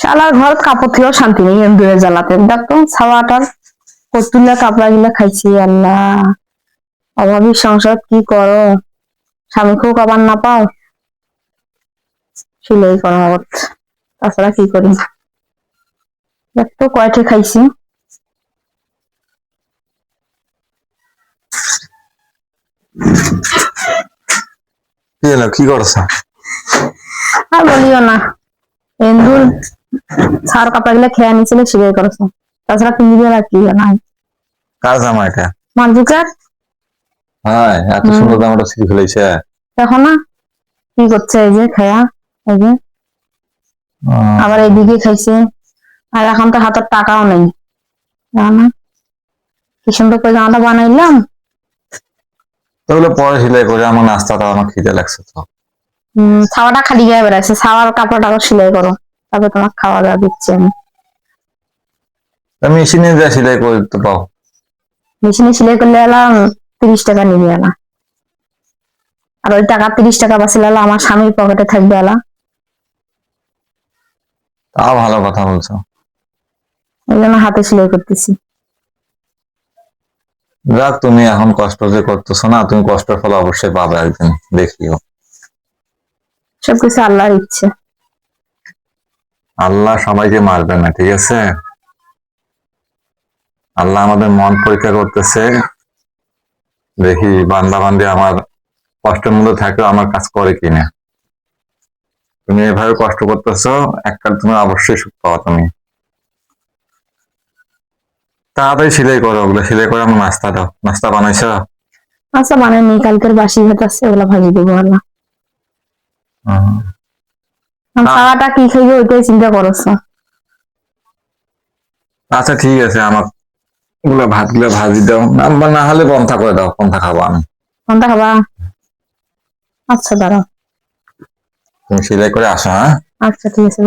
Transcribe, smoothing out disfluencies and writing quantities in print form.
শালার ঘর কাপড় থেকেও শান্তি নেই এন্দুরে জ্বালাতে। দেখতো ছাওয়াটার কতুল্লা কাপড়া গুলা খাইছি। আল্লাহ, অভাবী সংসার কি করো, স্বামীকেও কাবার না পাও, সিলাই করো আবার। তাছাড়া কি করি? দেখতো কয়টা খাইছি। কি করছ? আর বলিও না, এন্দুর ছাড় কাপড়া গুলা খেয়ে নিয়েছিল, সিলাই করেছে। তাছাড়া পিন্দিবে আর কি নাই। কার জামা এটা? মানজুকার। হ্যাঁ, এত সুন্দর জামাটা ছিঁড়ে ফেলেছে। দেখো না কি করছে, এই যে খেয়া, এই যে আবার এইদিকে খাইছে। আর এখন তো হাতের টাকাও নেই, জানো কি সুন্দর করে জামাটা বানাইলাম। তাহলে পরে সিলাই করে, আমার নাস্তাটা আমার খিদে লাগছে তো। ছাওয়াটা খালি গায়ে বেড়াচ্ছে, ছাওয়ার কাপড়টা সিলাই করো, তারপর তোমার খাওয়া দাওয়া দিচ্ছি আমি। মেশিনে যা সিলাই করে দিতে পাও। মেশিনে সিলাই করলে এলাম 30 টাকা নিবে এলা। আর ওই টাকা 30 টাকা বাঁচলে এলা আমার স্বামীর পকেটে থাকবে এলা। তাও ভালো কথা বলছো। এই জন্য হাতে সিলাই করতেছি। যাক, তুমি এখন কষ্ট যে করতেছো না, তুমি কষ্টের ফল অবশ্যই পাবে একদিন, দেখিও। সবকিছু আল্লাহর ইচ্ছে। আল্লাহ সবাইকে মারবে না, ঠিক আছে? আল্লাহ আমাদের মন পরীক্ষা করতেছে, দেখি বান্দা বান্দি আমার কষ্টের মধ্যে থাকেও আমার কাজ করে কিনা। তুমি এভাবে কষ্ট করতেছো, এককাল তুমি অবশ্যই সুখ পাওয়া। তুমি তাড়াতাড়ি সিলাই করো, ওগুলো সিলাই করে আমার নাস্তা দাও। নাস্তা বানাইছো? আচ্ছা বানাইনি, কালকের বাসি ভাত আছে, ওগুলা ভাজি দেবো আল্লাহ। খাওয়াটা কি খাইবে ওইটাই চিন্তা করছো। আচ্ছা ঠিক আছে, আমার ওগুলো ভাতগুলো ভাজি দাও, না হলে পন্থা করে দাও, পন্থা খাবো আমি। কোনটা খাবা? আচ্ছা দাঁড়াও। তুমি সিলাই করে আসো, হ্যাঁ? আচ্ছা ঠিক আছে।